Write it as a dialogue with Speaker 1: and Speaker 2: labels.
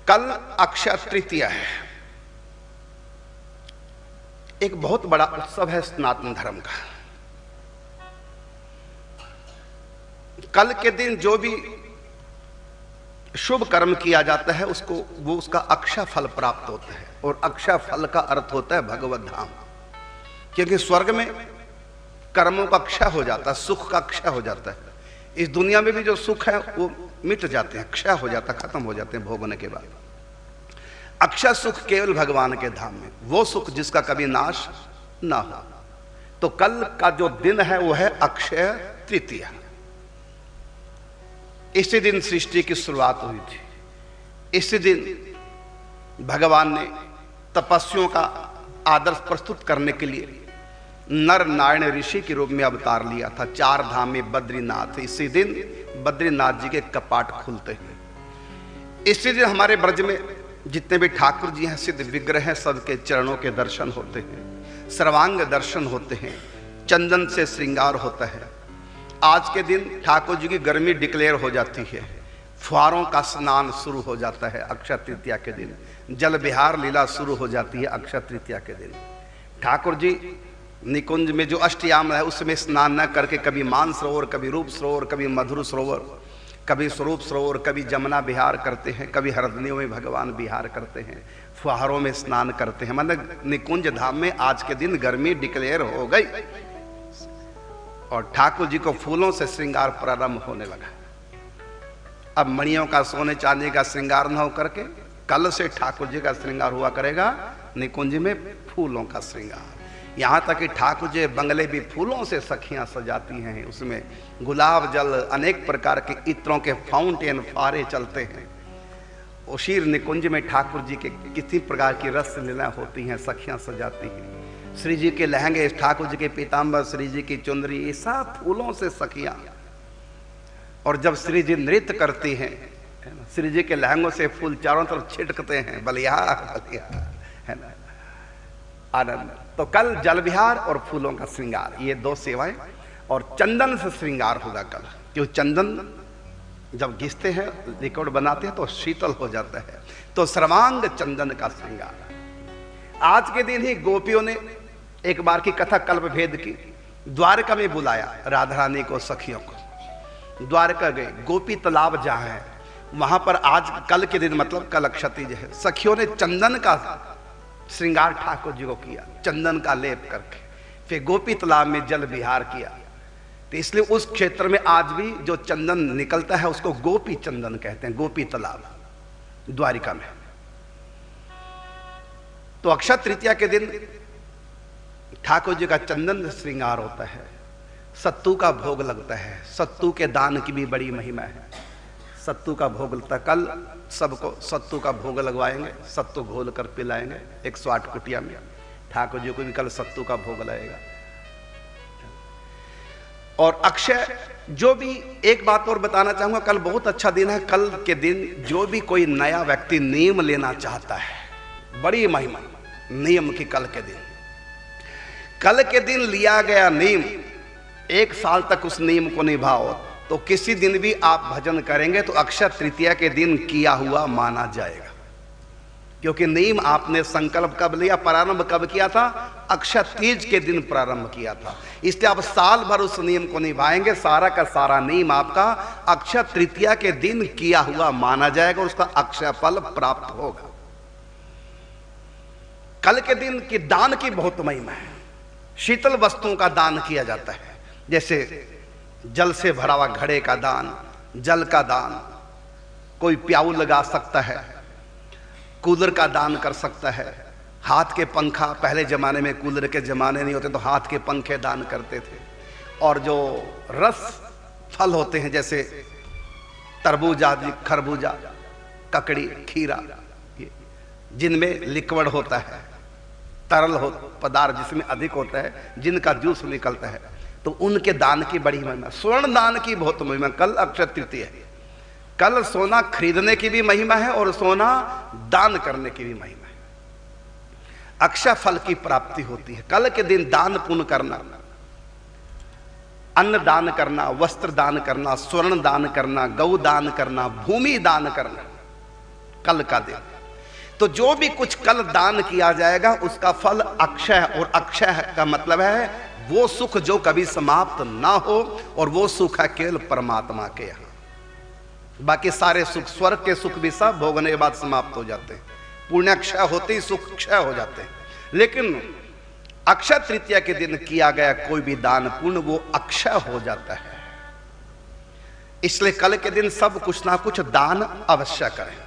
Speaker 1: कल अक्षय तृतीया है। एक बहुत बड़ा उत्सव है सनातन धर्म का। कल के दिन जो भी शुभ कर्म किया जाता है उसका अक्षय फल प्राप्त होता है। और अक्षय फल का अर्थ होता है भगवत धाम, क्योंकि स्वर्ग में कर्मों का क्षय हो जाता है, सुख का क्षय हो जाता है। इस दुनिया में भी जो सुख है वो मिट जाते हैं, क्षय हो जाता है, खत्म हो जाते हैं भोगने के बाद। अक्षय सुख केवल भगवान के धाम में, वो सुख जिसका कभी नाश ना हो। तो कल का जो दिन है वो है अक्षय तृतीया। इसी दिन सृष्टि की शुरुआत हुई थी। इसी दिन भगवान ने तपस्वियों का आदर्श प्रस्तुत करने के लिए नर नारायण ऋषि के रूप में अवतार लिया था। 4 धाम में बद्रीनाथ, इसी दिन बद्रीनाथ जी के कपाट खुलते हैं। इसी दिन हमारे ब्रज में जितने भी ठाकुर जी हैं, सिद्ध विग्रह हैं, सबके चरणों के दर्शन होते हैं, सर्वांग दर्शन होते हैं, चंदन से श्रृंगार होता है। आज के दिन ठाकुर जी की गर्मी डिक्लेयर हो जाती है, फुहारों का स्नान शुरू हो जाता है। अक्षय तृतीया के दिन जल विहार लीला शुरू हो जाती है। अक्षय तृतीया के दिन ठाकुर जी निकुंज में जो अष्टयाम है उसमें स्नान न करके कभी मान सरोवर, कभी रूप सरोवर, कभी मधुर सरोवर, कभी स्वरूप सरोवर, कभी जमुना विहार करते हैं, कभी हरदनियों में भगवान विहार करते हैं, फुहारों में स्नान करते हैं। मतलब निकुंज धाम में आज के दिन गर्मी डिक्लेयर हो गई और ठाकुर जी को फूलों से श्रृंगार प्रारंभ होने लगा। अब मणियों का, सोने चांदी का श्रृंगार न हो करके कल से ठाकुर जी का श्रृंगार हुआ करेगा निकुंज में फूलों का श्रृंगार। यहाँ तक कि ठाकुर जी बंगले भी फूलों से सखियां सजाती हैं, उसमें गुलाब जल, अनेक प्रकार के इत्रों के फाउंटेन, फारे चलते हैं। उशीर निकुंज में ठाकुर जी के किसी प्रकार की रस लीला होती हैं, सखियां सजाती हैं। श्री जी के लहंगे, ठाकुर जी के पीताम्बर, श्री जी की चुंदरी, ये सब फूलों से सखियां। और जब श्री जी नृत्य करती हैं, श्री जी के लहंगों से फूल चारों तरफ छिटकते हैं, बलिया बलिया, है ना, आनंद। तो कल जल विहार और फूलों का श्रृंगार, ये 2 सेवाएं। और चंदन से श्रृंगार होगा कल, क्योंकि चंदन जब घिसते हैं, लिक्विड बनाते हैं तो शीतल हो जाता है। तो सर्वांग चंदन का श्रृंगार। आज के दिन ही गोपियों ने एक बार की कथा कल्प भेद की, द्वारका में बुलाया राधा रानी को, सखियों को। द्वारका गए, गोपी तालाब जहां है वहां पर आज कल के दिन, मतलब कल अक्षय है, सखियों ने चंदन का श्रृंगार ठाकुर जी को किया, चंदन का लेप करके। फिर गोपी तालाब में जल विहार किया। तो इसलिए उस क्षेत्र में आज भी जो चंदन निकलता है उसको गोपी चंदन कहते हैं, गोपी तालाब द्वारिका में। तो अक्षय तृतीया के दिन ठाकुर जी का चंदन श्रृंगार होता है, सत्तू का भोग लगता है। सत्तू के दान की भी बड़ी महिमा है। सत्तू का भोग लगता है। कल सबको सत्तू का भोग लगवाएंगे, सत्तू घोल कर पिलाएंगे 108 कुटिया में। ठाकुर जी को भी कल सत्तू का भोग लगेगा। और अक्षय, जो भी एक बात और बताना चाहूंगा, कल बहुत अच्छा दिन है। कल के दिन जो भी कोई नया व्यक्ति नियम लेना चाहता है, बड़ी महिमा नियम की। कल के दिन लिया गया नियम, 1 साल तक उस नियम को निभाओ तो किसी दिन भी आप भजन करेंगे तो अक्षय तृतीया के दिन किया हुआ माना जाएगा। क्योंकि नियम आपने संकल्प कब लिया, प्रारंभ कब किया था? अक्षय तीज के दिन प्रारंभ किया था। इसलिए आप साल भर उस नियम को निभाएंगे, सारा का सारा नियम आपका अक्षय तृतीया के दिन किया हुआ माना जाएगा, उसका अक्षय फल प्राप्त होगा। कल के दिन की दान की बहुत महिमा है। शीतल वस्तुओं का दान किया जाता है, जैसे जल से भरा हुआ घड़े का दान, जल का दान, कोई प्याऊ लगा सकता है, कूलर का दान कर सकता है, हाथ के पंखा, पहले जमाने में कूलर के जमाने नहीं होते तो हाथ के पंखे दान करते थे। और जो रस फल होते हैं जैसे तरबूजा, खरबूजा, ककड़ी, खीरा, जिनमें लिक्विड होता है, तरल हो पदार्थ जिसमें अधिक होता है, जिनका जूस निकलता है, तो उनके दान की बड़ी महिमा। स्वर्ण दान की बहुत महिमा। कल अक्षय तृतीया है। कल सोना खरीदने की भी महिमा है और सोना दान करने की भी महिमा है। अक्षय फल की प्राप्ति होती है। कल के दिन दान पुण्य करना, अन्न दान करना, वस्त्र दान करना, स्वर्ण दान करना, गौ दान करना, भूमि दान करना, कल का दिन। तो जो भी कुछ कल दान किया जाएगा उसका फल अक्षय, और अक्षय का मतलब है वो सुख जो कभी समाप्त ना हो, और वो सुख है केवल परमात्मा के यहाँ। बाकी सारे सुख, स्वर्ग के सुख भी सब भोगने के बाद समाप्त हो जाते हैं, पुण्यक्षय होते ही सुख क्षय हो जाते हैं। लेकिन अक्षय तृतीया के दिन किया गया कोई भी दान पुण्य वो अक्षय हो जाता है। इसलिए कल के दिन सब कुछ ना कुछ दान अवश्य करें।